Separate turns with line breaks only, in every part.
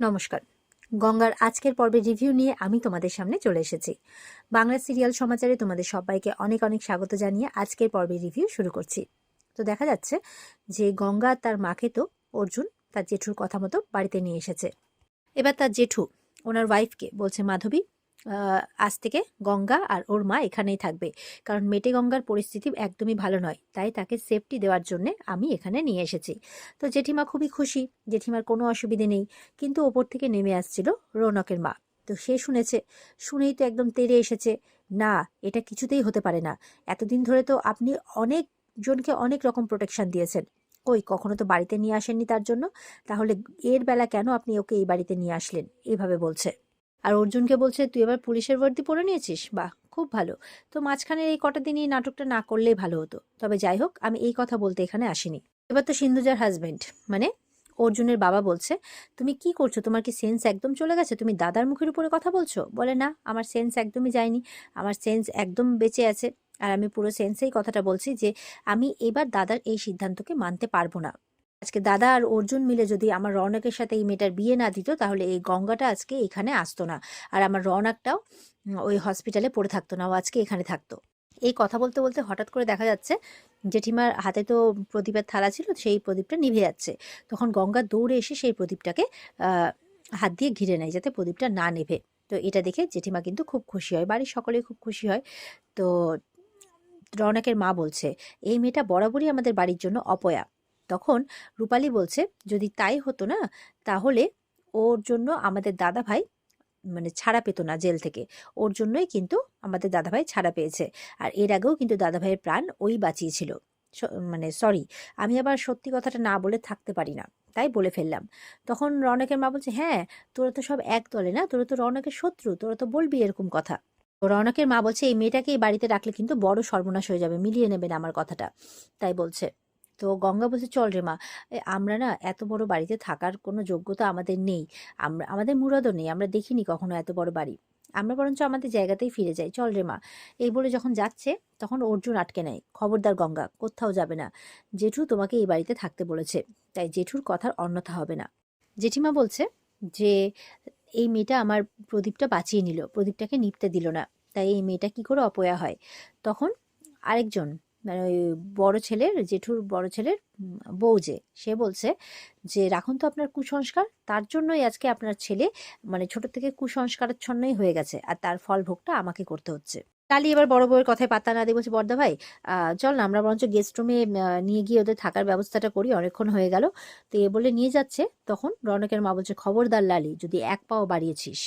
নমস্কার। গঙ্গার আজকের পর্বের রিভিউ নিয়ে আমি তোমাদের সামনে চলে এসেছি। বাংলা সিরিয়াল সমাচারে তোমাদের সবাইকে অনেক অনেক স্বাগত জানিয়ে আজকের পর্বের রিভিউ শুরু করছি। তো দেখা যাচ্ছে যে গঙ্গা তার মাকে তো অর্জুন তার জেঠুর কথা মতো বাড়িতে নিয়ে এসেছে। এবার তার জেঠু ওনার ওয়াইফকে বলছে, মাধবী আজ থেকে গঙ্গা আর ওর মা এখানেই থাকবে, কারণ মেটে গঙ্গার পরিস্থিতি একদমই ভালো নয়, তাই তাকে সেফটি দেওয়ার জন্য আমি এখানে নিয়ে এসেছি। তো জেঠিমা খুবই খুশি, জেঠিমার কোনো অসুবিধে নেই। কিন্তু ওপর থেকে নেমে আসছিল রৌনকের মা। তো সে শুনেছে, শুনেই তো একদম তেড়ে এসেছে, না এটা কিছুতেই হতে পারে না। এতদিন ধরে তো আপনি অনেক জনকে অনেক রকম প্রোটেকশন দিয়েছেন, কই কখনো তো বাড়িতে নিয়ে আসেননি তার জন্য, তাহলে এর বেলা কেন আপনি ওকে এই বাড়িতে নিয়ে আসলেন, এইভাবে বলছে। আর অর্জুনকে বলছে, তুই এবার পুলিশের বর্দি পরে নিয়েছিস, বাহ খুব ভালো। তো মাঝখানের এই কটা দিনই নাটকটা না করলেই ভালো হতো। তবে যাই হোক, আমি এই কথা বলতে এখানে আসিনি। এবার তো সিন্ধুজার হাজবেন্ড মানে অর্জুনের বাবা বলছে, তুমি কি করছো, তোমার কি সেন্স একদম চলে গেছে, তুমি দাদার মুখের উপরে কথা বলছো? বলে, না আমার সেন্স একদমই যায়নি, আমার সেন্স একদম বেঁচে আছে। আর আমি পুরো সেন্সেই কথাটা বলছি যে আমি এবার দাদার এই সিদ্ধান্তকে মানতে পারবো না। আজকে দাদা আর অর্জুন মিলে যদি আমার রৌনকের সাথে এই মেয়েটার বিয়ে না দিত, তাহলে এই গঙ্গাটা আজকে এখানে আসতো না, আর আমার রৌনকটাও ওই হসপিটালে পড়ে থাকতো না, ও আজকে এখানে থাকতো। এই কথা বলতে বলতে হঠাৎ করে দেখা যাচ্ছে জেঠিমার হাতে তো প্রদীপের থালা ছিল, সেই প্রদীপটা নিভে যাচ্ছে। তখন গঙ্গা দৌড়ে এসে সেই প্রদীপটাকে হাত দিয়ে ঘিরে নেয় যাতে প্রদীপটা না নেভে। তো এটা দেখে জেঠিমা কিন্তু খুব খুশি হয়, বাড়ির সকলেই খুব খুশি হয়। তো রৌনকের মা বলছে, এই মেয়েটা বরাবরই আমাদের বাড়ির জন্য অপয়া। তখন রূপালী বলছে, যদি তাই হতো না, তাহলে ওর জন্য আমাদের দাদা ভাই মানে ছাড়া পেতো না জেল থেকে। ওর জন্যই কিন্তু আমাদের দাদাভাই ছাড়া পেয়েছে। আর এর আগেও কিন্তু দাদাভাইয়ের প্রাণ ওই বাঁচিয়েছিল। মানে সরি, আমি আবার সত্যি কথাটা না বলে থাকতে পারি না, তাই বলে ফেললাম। তখন রৌনকের মা বলছে, হ্যাঁ তোরা তো সব এক দলে না, তোরা তো রৌনকের শত্রু, তোরা তো বলবি এরকম কথা। তো রৌনকের মা বলছে, এই মেয়েটাকে এই বাড়িতে রাখলে কিন্তু বড় সর্বনাশ হয়ে যাবে, মিলিয়ে নেবেন আমার কথাটা, তাই বলছে। তো গঙ্গা বলছে, চল রে মা, আমরা না এত বড় বাড়িতে থাকার কোনো যোগ্যতা আমাদের নেই, আমাদের মুরাদও নেই, আমরা দেখিনি কখনো এত বড় বাড়ি, আমরা বরঞ্চ আমাদের জায়গাতেই ফিরে যাই, চল রে মা। এই বলে যখন যাচ্ছে, তখন অর্জুন আটকে নেয়, খবরদার গঙ্গা, কোথাও যাবে না, জেঠু তোমাকে এই বাড়িতে থাকতে বলেছে, তাই জেঠুর কথার অন্যথা হবে না। জেঠিমা বলছে যে এই মেয়েটা আমার প্রদীপটা বাঁচিয়ে নিল, প্রদীপটাকে নিভতে দিল না, তাই এই মেয়েটা কি করে অপয়া হয়। তখন আরেকজন মানে ওই বড় ছেলের, জেঠুর বড় ছেলের বউ যে, সে বলছে যে রাখুন তো আপনার কুসংস্কার, তার জন্যই আজকে আপনার ছেলে মানে ছোট থেকে কুসংস্কারাচ্ছন্নই হয়ে গেছে, আর তার ফল ভোগটা আমাকে করতে হচ্ছে। কালি এবার বড় বউয়ের কথায় পাত্তা না দিয়ে বলছে, বড়দা ভাই চল না আমরা বরঞ্চ গেস্ট রুমে নিয়ে গিয়ে ওদের থাকার ব্যবস্থাটা করি, অনেকক্ষণ হয়ে গেল। তো এ বলে নিয়ে যাচ্ছে, তখন রৌনকের মা বলছে, খবরদার লালি, যদি এক পাও বাড়িয়েছিস।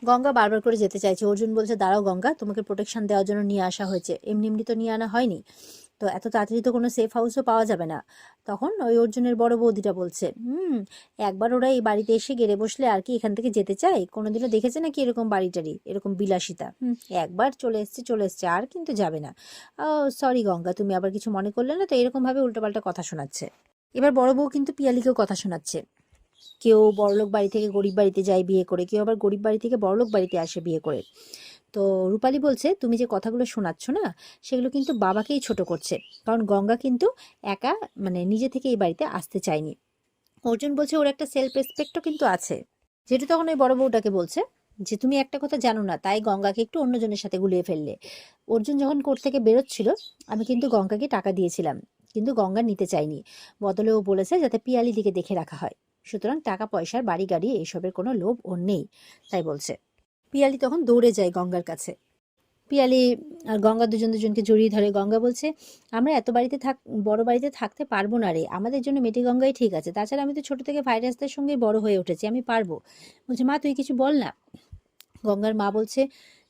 গঙ্গা বারবার করে যেতে চাইছে, অর্জুন বলছে, দাঁড়াও গঙ্গা, তোমাকে প্রোটেকশন দেওয়ার জন্য নিয়ে আসা হয়েছে, এমনি এমনি তো নিয়ে আনা হয়নি, তো এত তাড়াতাড়ি তো কোনো সেফ হাউসও পাওয়া যাবে না। তখন ওই অর্জুনের বড় বৌদিটা বলছে, একবার ওরা এই বাড়িতে এসে গেড়ে বসলে আর কি এখান থেকে যেতে চায়? কোনোদিনও দেখেছে নাকি এরকম বাড়িটারি, এরকম বিলাসিতা? একবার চলে এসছে চলে এসছে, আর কিন্তু যাবে না। সরি গঙ্গা, তুমি আবার কিছু মনে করলে না তো? এরকম ভাবে উল্টোপাল্টা কথা শোনাচ্ছে। এবার বড় বউ কিন্তু পিয়ালিকেও কথা শোনাচ্ছে, কেউ বড়লোক বাড়ি থেকে গরিব বাড়িতে যায় বিয়ে করে, কেউ আবার গরিব বাড়ি থেকে বড়লোক বাড়িতে আসে বিয়ে করে। তো রূপালী বলছে, তুমি যে কথাগুলো শোনাচ্ছ না, সেগুলো কিন্তু বাবাকেই ছোট করছে, কারণ গঙ্গা কিন্তু একা মানে নিজে থেকে এই বাড়িতে আসতে চায়নি। অর্জুন বলছে, ওর একটা সেলফ রেসপেক্টও কিন্তু আছে। যেটু তখন ওই বড় বউটাকে বলছে যে, তুমি একটা কথা জানো না, তাই গঙ্গাকে একটু অন্যজনের সাথে গুলিয়ে ফেললে। অর্জুন যখন কোর্ট থেকে বেরোচ্ছিল, আমি কিন্তু গঙ্গাকে টাকা দিয়েছিলাম, কিন্তু গঙ্গা নিতে চাইনি, বদলে ও বলেছে যাতে পিয়ালি দিকে দেখে রাখা হয়, সুতরাং টাকা পয়সার বাড়ি গাড়ি এইসবের কোনো লোভ ওর নেই, তাই বলছে। পিয়ালি তখন দৌড়ে যায় গঙ্গার কাছে। পিয়ালি আর গঙ্গা দুজন দুজনকে জড়িয়ে ধরে। গঙ্গা বলছে, আমরা এত বাড়িতে বড় বাড়িতে থাকতে পারবো না রে, আমাদের জন্য মেটি গঙ্গাই ঠিক আছে, তাছাড়া আমি তো ছোট থেকে ভাইরাসদের সঙ্গে বড় হয়ে উঠেছি, আমি পারবো। বলছে, মা তুই কিছু বল না। গঙ্গার মা বলছে,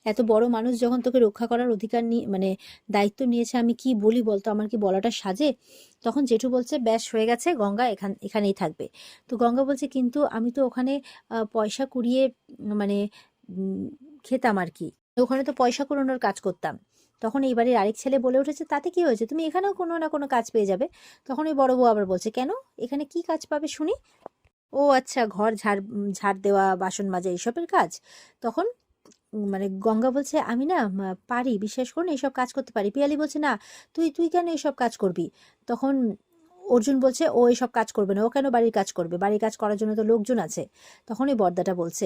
এত বড় মানুষ যখন তোকে রক্ষা করার অধিকার নিয়ে মানে দায়িত্ব নিয়েছে, আমি কি বলি বলতো, আমার কি বলাটা সাজে? তখন জেঠু বলছে, ব্যাস হয়ে গেছে, গঙ্গা এখানেই থাকবে। তো গঙ্গা বলছে, কিন্তু আমি তো ওখানে পয়সা কুড়িয়ে মানে খেতাম আর কি, ওখানে তো পয়সা কুড়ানোর কাজ করতাম। তখন এই বাড়ির আরেক ছেলে বলে উঠেছে, তাতে কি হয়েছে, তুমি এখানেও কোনো না কোনো কাজ পেয়ে যাবে। তখন ওই বড় বউ আবার বলছে, কেন, এখানে কি কাজ পাবে শুনি? ও আচ্ছা, ঘর ঝাড় ঝাড় দেওয়া, বাসন মাজা, এইসবের কাজ। তখন মানে গঙ্গা বলছে, আমি না পারি, বিশ্বাস করুন এইসব কাজ করতে পারি। পিয়ালি বলছে, না তুই তুই কেন এইসব কাজ করবি? তখন অর্জুন বলছে ও এসব কাজ করবে না, ও কেন বাড়ির কাজ করবে, বাড়ির কাজ করার জন্য তো লোকজন আছে। তখনই বড়দাটা বলছে,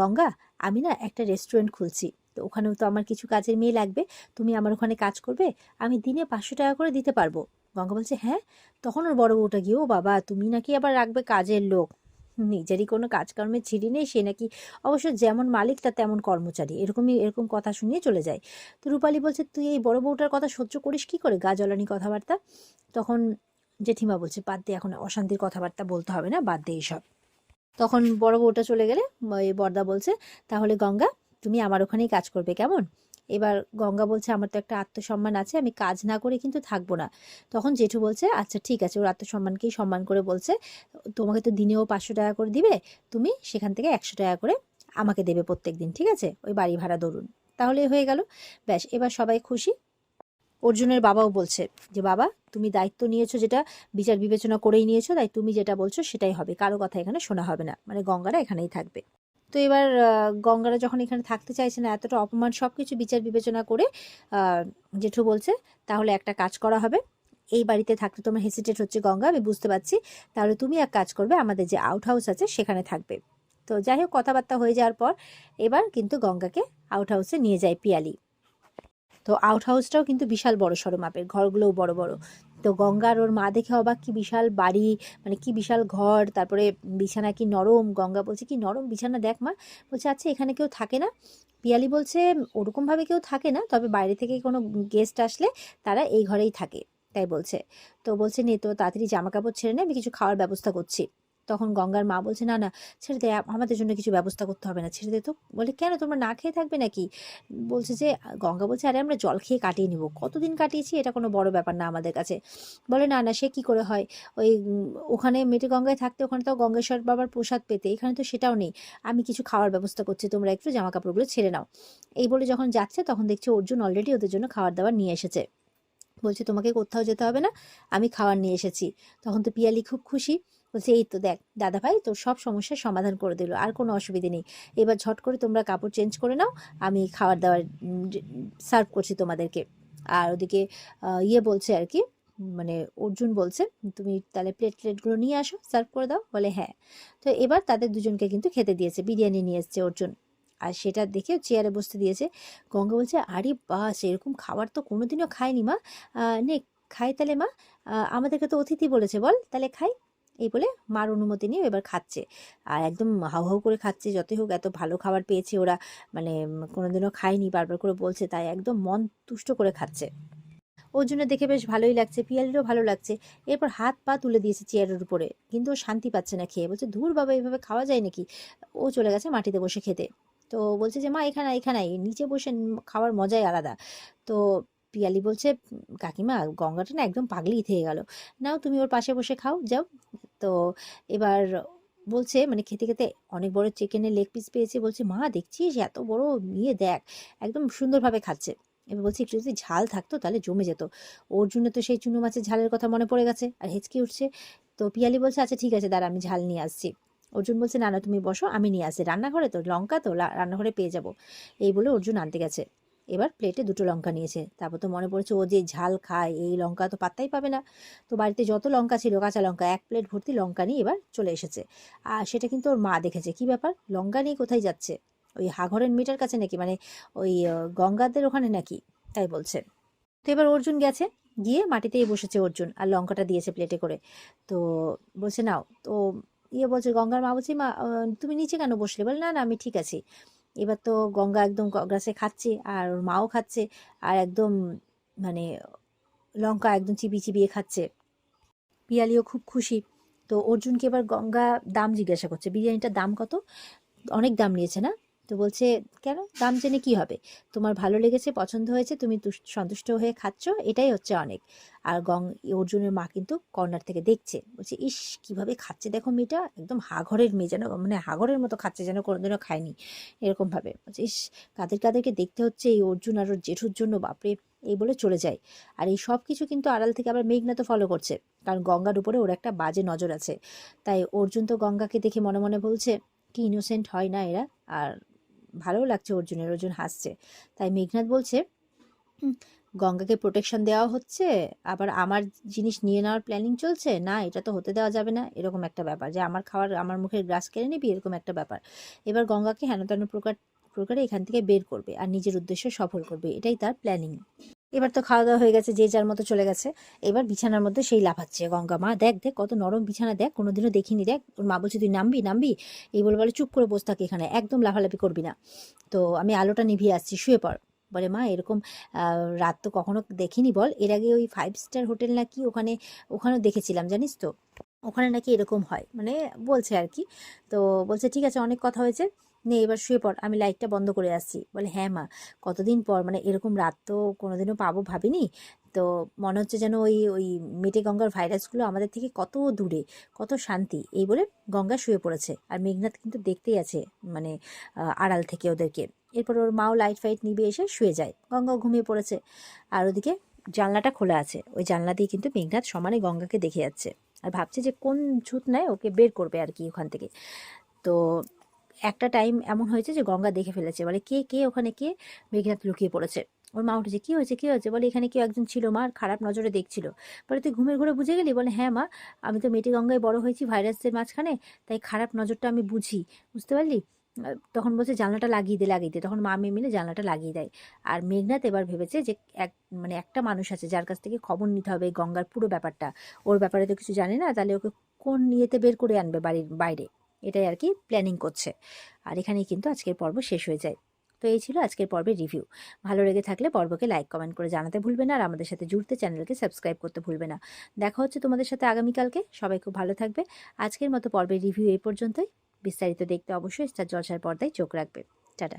গঙ্গা আমি না একটা রেস্টুরেন্ট খুলছি, তো ওখানেও তো আমার কিছু কাজের মেয়ে লাগবে, তুমি আমার ওখানে কাজ করবে, আমি দিনে 500 টাকা করে দিতে পারবো। গঙ্গা বলছে হ্যাঁ। তখন ওর বড় বউটা গিয়ে, ও বাবা তুমি নাকি আবার রাখবে কাজের লোক, নিজেরই কোনো কাজকর্মের ছিঁড়ি নেই, সে নাকি অবশ্য যেমন মালিক তার তেমন কর্মচারী, এরকম কথা শুনিয়ে চলে যায়। তো রূপালী বলছে তুই এই বড় বউটার কথা সহ্য করিস কি করে, গা জ্বলানি কথাবার্তা। তখন জেঠিমা বলছে বাদ দে, এখন অশান্তির কথাবার্তা বলতে হবে না, বাদ দে এইসব। তখন বড় বউটা চলে গেলে এই বড়দা বলছে তাহলে গঙ্গা তুমি আমার ওখানেই কাজ করবে কেমন। এবার গঙ্গা বলছে আমার তো একটা আত্মসম্মান আছে, আমি কাজ না করে কিন্তু থাকবো না। তখন জেঠু বলছে আচ্ছা ঠিক আছে, ওর আত্মসম্মানকেই সম্মান করে বলছে তোমাকে তো দিনেও 500 টাকা করে দিবে, তুমি সেখান থেকে 100 টাকা করে আমাকে দেবে প্রত্যেক দিন, ঠিক আছে, ওই বাড়ি ভাড়া ধরুন, তাহলে হয়ে গেল। ব্যাস, এবার সবাই খুশি। অর্জুনের বাবাও বলছে যে বাবা তুমি দায়িত্ব নিয়েছো, যেটা বিচার বিবেচনা করেই নিয়েছো, তাই তুমি যেটা বলছো সেটাই হবে, কারো কথা এখানে শোনা হবে না, মানে গঙ্গারা এখানেই থাকবে। তো এবার গঙ্গারা যখন এখানে থাকতে চাইছে না, এতটা অপমান সব কিছু বিচার বিবেচনা করে জেঠু বলছে তাহলে একটা কাজ করা হবে, এই বাড়িতে থাকতে তোমার হেসিটেট হচ্ছে গঙ্গা, আমি বুঝতে পারছি, তাহলে তুমি এক কাজ করবে, আমাদের যে আউট হাউস আছে সেখানে থাকবে। তো যাই হোক, কথাবার্তা হয়ে যাওয়ার পর এবার কিন্তু গঙ্গাকে আউট হাউসে নিয়ে যায় পিয়ালি। তো আউট হাউসটাও কিন্তু বিশাল বড় সড়ো মাপের, ঘরগুলোও বড় বড়। তো গঙ্গার ওর মা দেখে অবাক, কি বিশাল বাড়ি, মানে কি বিশাল ঘর, তারপরে বিছানা কি নরম। গঙ্গা বলছে কি নরম বিছানা দেখ মা। বলছে আচ্ছা এখানে কেউ থাকে না। পিয়ালি বলছে ওরকমভাবে কেউ থাকে না, তবে বাইরে থেকে কোনো গেস্ট আসলে তারা এই ঘরেই থাকে, তাই বলছে। তো বলছে নে তো তাড়াতাড়ি জামা কাপড় ছেড়ে নে, আমি কিছু খাওয়ার ব্যবস্থা করছি। তখন গঙ্গার মা বলছে না না ছেড়ে দে, আমাদের জন্য কিছু ব্যবস্থা করতে হবে না, ছেড়ে দে। তো বলে কেন, তোমরা না খেয়ে থাকবে নাকি। বলছে যে গঙ্গা বলছে আরে আমরা জল খেয়ে কাটিয়ে নিব, কতদিন কাটিয়েছি, এটা কোনো বড় ব্যাপার না আমাদের কাছে। বলে না না সে কি করে হয়, ওই ওখানে মেটে গঙ্গায় থাকতে ওখানে তো গঙ্গেশ্বর বাবার প্রসাদ পেতে, এখানে তো সেটাও নেই, আমি কিছু খাওয়ার ব্যবস্থা করছি, তোমরা একটু জামা কাপড়গুলো ছেড়ে নাও। এই বলে যখন যাচ্ছে তখন দেখছি অর্জুন অলরেডি ওদের জন্য খাবার দাবার নিয়ে এসেছে। বলছে তোমাকে কোথাও যেতে হবে না, আমি খাবার নিয়ে এসেছি। তখন তো পিয়ালি খুব খুশি, বলছে এই তো দেখ দাদা ভাই তোর সব সমস্যার সমাধান করে দিল, আর কোনো অসুবিধে নেই, এবার ঝট করে তোমরা কাপড় চেঞ্জ করে নাও, আমি খাবার দাবার সার্ভ করছি তোমাদেরকে। আর ওদিকে বলছে আর কি, মানে অর্জুন বলছে তুমি তাহলে প্লেটগুলো নিয়ে আসো, সার্ভ করে দাও। বলে হ্যাঁ। তো এবার তাদের দুজনকে কিন্তু খেতে দিয়েছে, বিরিয়ানি নিয়ে এসছে অর্জুন, আর সেটা দেখে চেয়ারে বসতে দিয়েছে। গঙ্গা বলছে আরে বাস, এরকম খাবার তো কোনোদিনও খায়নি মা, নে খাই তাহলে মা, আমাদেরকে তো অতিথি বলেছে, বল তাহলে খাই। এই বলে মার অনুমতি নিয়ে এবার খাচ্ছে, আর একদম হাউ হাউ করে খাচ্ছে, যতই হোক এত ভালো খাবার পেয়েছে ওরা, মানে কোনোদিনও খায়নি, বারবার করে বলছে, তাই একদম মন তুষ্ট করে খাচ্ছে। ওর জন্য দেখে বেশ ভালোই লাগছে, পিয়ালিরও ভালো লাগছে। এরপর হাত পা তুলে দিয়েছে চেয়ারের উপরে, কিন্তু ও শান্তি পাচ্ছে না খেয়ে, বলছে ধুর বাবা এইভাবে খাওয়া যায় নাকি। ও চলে গেছে মাটিতে বসে খেতে। তো বলছে যে মা এখানে এখানে নিচে বসে খাওয়ার মজাই আলাদা। তো পিয়ালি বলছে কাকিমা গঙ্গাটা না একদম পাগলিই থেকে গেল, নাও তুমি ওর পাশে বসে খাও যাও। তো এবার বলছে মানে খেতে খেতে অনেক বড় চিকেনের লেগ পিস পেয়েছে, বলছে মা দেখছিস এত বড়, নিয়ে দেখ, একদম সুন্দরভাবে খাচ্ছে। এবার বলছি একটু যদি ঝাল থাকতো তাহলে জমে যেত। ওর জন্য তো সেই চুনো মাছের ঝালের কথা মনে পড়ে গেছে আর হেঁচকি উঠছে। তো পিয়ালি বলছে আচ্ছা ঠিক আছে দাঁড়া আমি ঝাল নিয়ে আসছি। অর্জুন বলছে না না তুমি বসো, আমি নিয়ে আসি, রান্নাঘরে তো লঙ্কা তো রান্নাঘরে পেয়ে যাব। এই বলে অর্জুন আনতে গেছে। এবার প্লেটে 2টো লঙ্কা নিয়েছে, তারপর তো মনে পড়েছে ও যে ঝাল খায়, এই লঙ্কা তো পাত্তাই পাবে না। তো বাড়িতে যত লঙ্কা ছিল কাঁচা লঙ্কা, 1 প্লেট ভর্তি লঙ্কা নিয়ে এবার চলে এসেছে। আর সেটা কিন্তু ওর মা দেখেছে, কি ব্যাপার লঙ্কা নিয়ে কোথায় যাচ্ছে, ওই হাঘরের মেয়েটার কাছে নাকি, মানে ওই গঙ্গাদের ওখানে নাকি, তাই বলছে। তো এবার অর্জুন গেছে, গিয়ে মাটিতেই বসেছে অর্জুন, আর লঙ্কাটা দিয়েছে প্লেটে করে। তো বলছে নাও। তো বলছে গঙ্গার মা বলছে মা তুমি নিচে কেন বসলে, বলে না না আমি ঠিক আছি। এবার তো গঙ্গা একদম গ্রাসে খাচ্ছে, আর ওর মাও খাচ্ছে, আর একদম মানে লঙ্কা একদম চিবিয়ে চিবিয়ে খাচ্ছে। পিয়ালিও খুব খুশি। তো অর্জুনকে এবার গঙ্গা দাম জিজ্ঞাসা করছে, বিরিয়ানিটার দাম কত, অনেক দাম নিয়েছে না। তো বলছে কেন, দাম জেনে কি হবে, তোমার ভালো লেগেছে পছন্দ হয়েছে তুমি সন্তুষ্ট হয়ে খাচ্ছ, এটাই হচ্ছে অনেক। আর অর্জুনের মা কিন্তু কর্নার থেকে দেখছে, বলছে ইস কিভাবে খাচ্ছে দেখো মেয়েটা, একদম হাঘরের মেয়ে, যেন মানে হাঘরের মতো খাচ্ছে, যেন কোনোদিনও খায়নি এরকম ভাবে। বলছে ইস কাদেরকে দেখতে হচ্ছে এই অর্জুন আর ওর জেঠুর জন্য, বাপরে। এই বলে চলে যায়। আর এই সব কিছু কিন্তু আড়াল থেকে আবার মেঘনা তো ফলো করছে, কারণ গঙ্গার উপরে ওর একটা বাজে নজর আছে। তাই অর্জুন তো গঙ্গাকে দেখে মনে মনে বলছে কি ইনোসেন্ট হয় না এরা। আর ভালোও লাগছে অর্জুনের, অর্জুন হাসছে। তাই মেঘনাথ বলছে গঙ্গাকে প্রোটেকশন দেওয়া হচ্ছে, আবার আমার জিনিস নিয়ে নেওয়ার প্ল্যানিং চলছে, না এটা তো হতে দেওয়া যাবে না, এরকম একটা ব্যাপার যে আমার খাওয়ার আমার মুখের গ্রাস কেড়ে নিবি, এরকম একটা ব্যাপার। এবার গঙ্গাকে হেন তেন প্রকারে এখান থেকে বের করবে আর নিজের উদ্দেশ্য সফল করবে, এটাই তার প্ল্যানিং। এবার তো খাওয়া দাওয়া হয়ে গেছে, যে যার মতো চলে গেছে। এবার বিছানার মধ্যে সেই লাফাচ্ছে গঙ্গা, মা দেখ দেখ কত নরম বিছানা, দেখ কোনোদিনও দেখিনি, দেখ। ওর মা বলছে তুই নামবি নামবি, এই বলে চুপ করে বসে থাকে এখানে, একদম লাফালাফি করবি না। তো আমি আলোটা নিভিয়ে আসছি, শুয়ে পড়। বলে মা এরকম রাত তো কখনো দেখিনি, বল এর আগে ওই 5 স্টার হোটেল নাকি ওখানে, ওখানেও দেখেছিলাম জানিস তো, ওখানে নাকি এরকম হয়, মানে বলছে আর কি। তো বলছে ঠিক আছে অনেক কথা হয়েছে, নে এবার শুয়ে পড়, আমি লাইটটা বন্ধ করে আসছি। বলে হ্যাঁ মা, কতদিন পর, মানে এরকম রাত তো কোনোদিনও পাবো ভাবিনি। তো মনে হচ্ছে যেন ওই ওই মেটে গঙ্গার ভাইরাসগুলো আমাদের থেকে কত দূরে, কত শান্তি। এই বলে গঙ্গা শুয়ে পড়েছে, আর মেঘনাথ কিন্তু দেখতেই আছে, মানে আড়াল থেকে ওদেরকে। এরপর ওর মাও লাইট ফাইট নিবে এসে শুয়ে যায়, গঙ্গাও ঘুমিয়ে পড়েছে। আর ওদিকে জানলাটা খোলা আছে, ওই জানলা দিয়ে কিন্তু মেঘনাথ সমানে গঙ্গাকে দেখে যাচ্ছে, আর ভাবছে যে কোন ছুত নেয় ওকে বের করবে আর কি ওখান থেকে। তো একটা টাইম এমন হয়েছে যে গঙ্গা দেখে ফেলেছে, বলে কে কে ওখানে কে? মেঘনাথ লুকিয়ে পড়েছে। ওর মা উঠেছে, কি হয়েছে কি হয়েছে? বলে এখানে কেউ একজন ছিল মা, আর খারাপ নজরে দেখছিল। বলে তুই ঘুমের ঘরে বুঝে গেলি? বলে হ্যাঁ মা, আমি তো মেটে গঙ্গায় বড় হয়েছি ভাইরাসের মাঝখানে, তাই খারাপ নজরটা আমি বুঝি, বুঝতে পারলি? তখন বলছে জানলাটা লাগিয়ে দে লাগিয়ে দে, তখন মা মেয়ে মিলে জানলাটা লাগিয়ে দেয়। আর মেঘনাথ এবার ভেবেছে যে এক, মানে একটা মানুষ আছে যার কাছ থেকে খবর নিতে হবে এই গঙ্গার পুরো ব্যাপারটা, ওর ব্যাপারে তো কিছু জানে না, তাহলে ওকে কোন নিয়েতে বের করে আনবে বাড়ির বাইরে, এটাই আর কি প্ল্যানিং করছে। আর এখানেই কিন্তু আজকের পর্ব শেষ হয়ে যায়। তো এই ছিল আজকের পর্বের রিভিউ। ভালো লেগে থাকলে পর্বকে লাইক কমেন্ট করে জানাতে ভুলবে না, আর আমাদের সাথে জুড়তে চ্যানেলকে সাবস্ক্রাইব করতে ভুলবে না। দেখা হচ্ছে তোমাদের সাথে আগামীকালকে, সবাই খুব ভালো থাকবে। আজকের মতো পর্বের রিভিউ এই পর্যন্তই। বিস্তারিত দেখতে অবশ্যই স্টার জলসার পর্দায় চোখ রাখবে। টাটা।